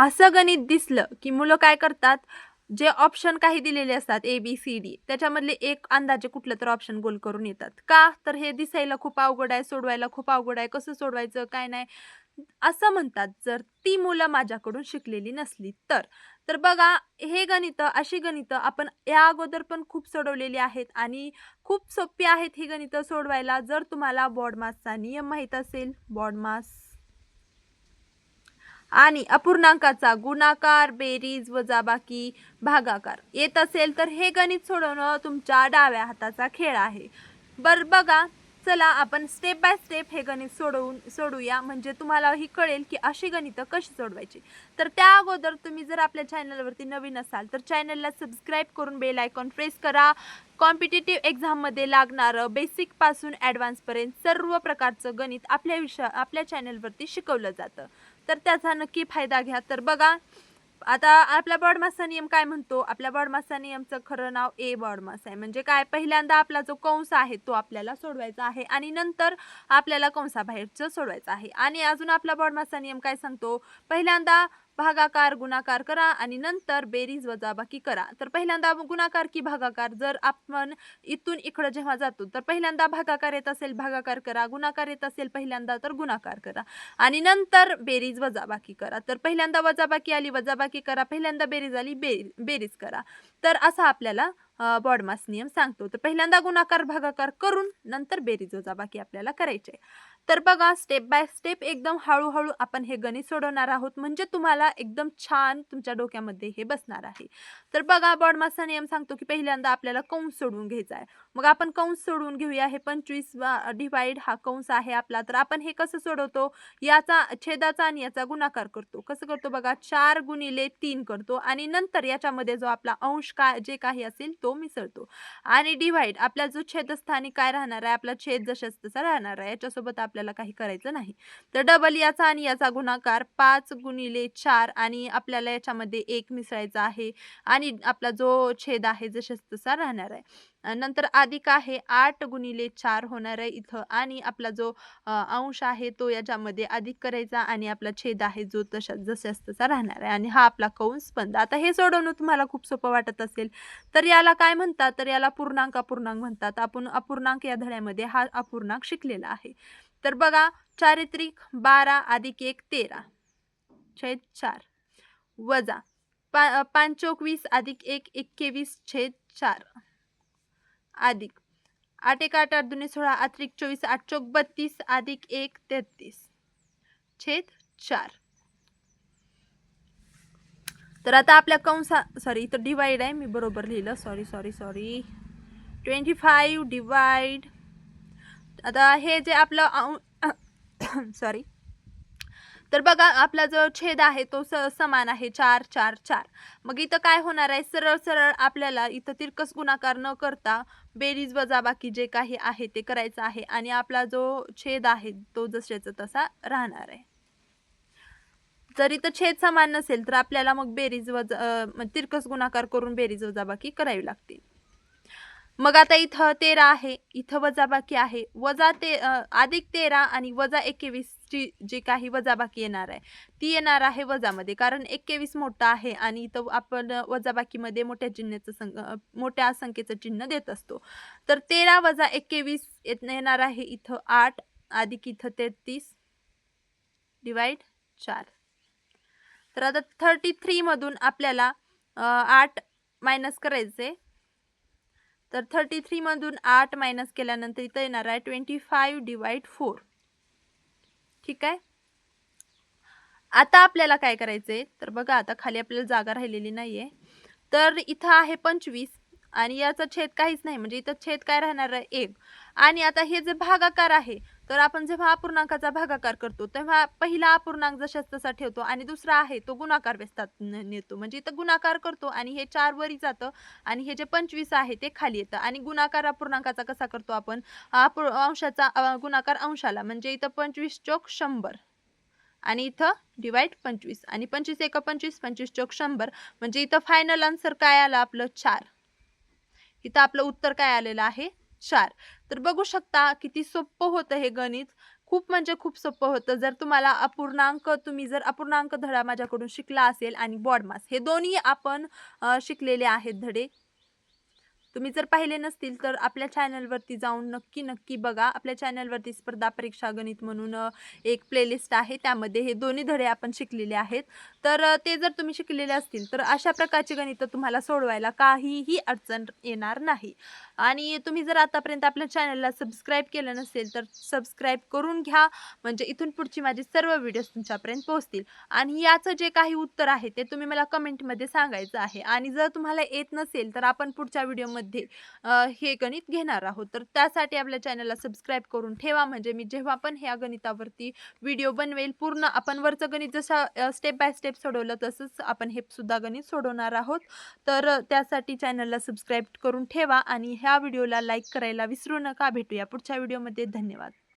असं गणित दिसलं की मुलं काय करतात, जे ऑप्शन काही दिलेले असतात A, B, C, D त्याच्यामधले एक अंदाजे कुठलं तर ऑप्शन गोल करून येतात. का? तर हे दिसायला खूप अवघड आहे, सोडवायला खूप अवघड आहे, कसं सोडवायचं, काय नाही, असं म्हणतात. जर ती मुलं माझ्याकडून शिकलेली नसली तर. तर बघा, हे गणितं, अशी गणितं आपण या अगोदर पण खूप सोडवलेली आहेत आणि खूप सोपी आहेत ही गणितं सोडवायला. जर तुम्हाला BODMASचा नियम माहीत असेल, BODMAS आणि अपूर्णांकाचा गुणाकार, बेरीज, वजाबाकी, भागाकार येत असेल तर हे गणित सोडवणं तुमच्या डाव्या हाताचा खेळ आहे. बरं बघा, चला आपण स्टेप बाय स्टेप हे गणित सोडूया, म्हणजे तुम्हालाही कळेल की अशी गणितं कशी सोडवायची. तर त्या अगोदर तुम्ही जर आपल्या चॅनलवरती नवीन असाल तर चॅनलला सबस्क्राईब करून बेल आयकॉन प्रेस करा. कॉम्पिटिटिव्ह एक्झाममध्ये लागणारं बेसिकपासून ॲडव्हान्सपर्यंत सर्व प्रकारचं गणित आपल्या चॅनलवरती शिकवलं जातं. तर त्याचा नक्की फायदा घ्या. तर बघा, आता आपला BODMASचा नियम काय म्हणतो? आपल्या BODMASचा नियमचं खरं नाव BODMAS आहे. म्हणजे काय? पहिल्यांदा आपला जो कंस आहे तो आपल्याला सोडवायचा आहे आणि नंतर आपल्याला कंसाबाहेरचं सोडवायचं आहे. आणि अजून आपला BODMASचा नियम काय सांगतो? पहिल्यांदा भागाकार, गुणाकार करा आणि नंतर बेरीज, वजाबाकी करा. तर पहिल्यांदा गुणाकार की भागाकार? जर आपण इथून इकडं जेव्हा जातो तर पहिल्यांदा भागाकार येत असेल भागाकार करा, गुणाकार येत असेल पहिल्यांदा तर गुणाकार करा आणि नंतर बेरीज, वजाबाकी करा. तर पहिल्यांदा वजाबाकी आली, वजाबाकी करा, पहिल्यांदा बेरीज आली, बेरीज करा. तर असा आपल्याला BODMAS नियम सांगतो. तर पहिल्यांदा गुणाकार, भागाकार करून नंतर बेरीज, वजाबाकी आपल्याला करायचे. तर बघा, स्टेप बाय स्टेप एकदम हळूहळू आपण हे गणित सोडवणार आहोत, म्हणजे तुम्हाला एकदम छान तुमच्या डोक्यामध्ये हे बसणार आहे. तर बघा, BODMASचा नियम सांगतो की पहिल्यांदा आपल्याला कंस सोडवून घ्यायचा आहे. मग आपण कंस सोडवून घेऊया. हे 25 डिवाइड हा कंस आहे आपला. तर आपण हे कसं सोडवतो? याचा छेदाचा आणि याचा गुणाकार करतो. कसं करतो बघा, 4 गुणिले 3 करतो आणि नंतर याच्यामध्ये जो आपला अंश काय जे काही असेल तो मिसळतो आणि डिवाइड आपला जो छेदस्थानी काय राहणार आहे, आपला छेद जशाच तसा राहणार आहे, याच्यासोबत आपल्याला काही करायचं नाही. तर डबल याचा आणि याचा गुणाकार 5 गुणिले 4 आणि आपल्याला याच्यामध्ये 1 मिसळायचा आहे आणि आपला जो छेद आहे जशाच तसा राहणार आहे. नंतर अधिक आहे 8 गुणिले 4 होणार आहे इथं आणि आपला जो अंश आहे तो याच्यामध्ये अधिक करायचा आणि आपला छेद आहे जो जसाच तसा राहणार आहे आणि हा आपला कंस बंद. आता हे सोडवणं तुम्हाला खूप सोपं वाटत असेल तर याला काय म्हणतात? तर याला पूर्णांक अपूर्णांक म्हणतात. आपण अपूर्णांक या धड्यामध्ये हा अपूर्णांक शिकलेला आहे. तर बघा, 4 त्रिक 12 अधिक 1 13 छेद 4 वजा 5 चौक 20 अधिक 1 21 छेद 4 अधिक 8 1 8 8 2 16 अतिरिक्त 24 8 चौक 32 अधिक 1 33 छेद 4. तर आता आपल्या सॉरी, इथं डिवाइड आहे, मी बरोबर लिहिलं, सॉरी सॉरी सॉरी 25 डिवाइड. आता हे जे आपलं सॉरी, तर बघा, आपला जो छेद आहे तो समान आहे 4 4 4. मग इथं काय होणार आहे? सरळ सरळ आपल्याला इथं तिरकस गुणाकार न करता बेरीज, वजाबाकी जे काही आहे ते करायचं आहे आणि आपला जो छेद आहे तो जशाचा तसा राहणार आहे. जर इथं छेद समान नसेल तर आपल्याला मग तिरकस गुणाकार करून बेरीज, वजाबाकी करावी लागते. मग आता इथं 13 आहे, इथं वजाबाकी आहे, अधिक 13 आणि वजा 21 ची जी काही वजाबाकी येणार आहे ती येणार आहे वजामध्ये, कारण 21 मोठा आहे आणि इथं आपण वजाबाकीमध्ये मोठ्या संख्येचं चिन्ह देत असतो. तर 13 वजा 21 येणार आहे इथं 8 अधिक इथं 33 डिवाइड 4. तर आता 33 मधून आपल्याला 8 मायनस करायचे. तर 33 मधून 8 मायनस केल्यानंतर इथं येणार आहे 25 डिवाइड 4. ठीक आहे. आता आपल्याला काय करायचंय? तर बघा, आता खाली आपल्याला जागा राहिलेली नाहीये. तर इथं आहे 25 आणि याचा छेद काहीच नाही, म्हणजे इथं छेद काय राहणार आहे 1. आणि आता हे जे भागाकार आहे, तर आपण जेव्हा अपूर्णांकाचा भागाकार करतो तेव्हा पहिला अपूर्णांक जशाच तसा ठेवतो आणि दुसरा आहे तो गुणाकार व्यस्तात नेतो. म्हणजे इथं गुणाकार करतो आणि हे 4 वरी जातं आणि हे जे 25 आहे ते खाली येतं आणि गुणाकार अपूर्णांकाचा कसा करतो आपण? अंशाचा गुणाकार अंशाला, म्हणजे इथं 25 चोक 100 आणि इथं डिवाइड 25 आणि 25 एका 25 25 चोक 100, म्हणजे इथं फायनल आन्सर काय आलं आपलं? 4. इथं आपलं उत्तर काय आलेलं आहे? 4. तर बघू शकता किती सोपं होतं हे गणित. खूप म्हणजे खूप सोपं होतं. जर तुम्हाला तुम्ही जर अपूर्णांक धडा माझ्याकडून शिकला असेल आणि बॉडमास हे दोन्ही आपण शिकलेले आहेत धडे. तुम्ही जर पाहिले नसतील तर आपल्या चॅनलवरती जाऊन नक्की बघा. आपल्या चॅनलवरती स्पर्धा परीक्षा गणित म्हणून एक प्लेलिस्ट आहे. त्यामध्ये हे दोन्ही धडे आपण शिकलेले आहेत. तर ते जर तुम्ही शिकलेले असतील तर अशा प्रकारची गणितं तुम्हाला सोडवायला काहीही अडचण येणार नाही. आणि तुम्ही जर आतापर्यंत आपल्या चॅनलला सबस्क्राईब केलं नसेल तर सबस्क्राईब करून घ्या. म्हणजे इथून पुढची माझी सर्व व्हिडिओज तुमच्यापर्यंत पोहोचतील. आणि याचं जे काही उत्तर आहे ते तुम्ही मला कमेंटमध्ये सांगायचं आहे. आणि जर तुम्हाला येत नसेल तर आपण पुढच्या व्हिडिओमध्ये हे गणित घेणार आहोत. तर त्यासाठी आपल्या चॅनलला सबस्क्राईब करून ठेवा. म्हणजे मी जेव्हा पण ह्या गणितावरती व्हिडिओ बनवेल पूर्ण आपण वरचं गणित जसं स्टेप बाय स्टेप सोडवलं तसंच आपण हे सुद्धा गणित सोडवणार आहोत. तर त्यासाठी चॅनलला सबस्क्राईब करून ठेवा आणि ह्या व्हिडिओला लाईक करायला विसरू नका. भेटूया पुढच्या व्हिडिओमध्ये. धन्यवाद.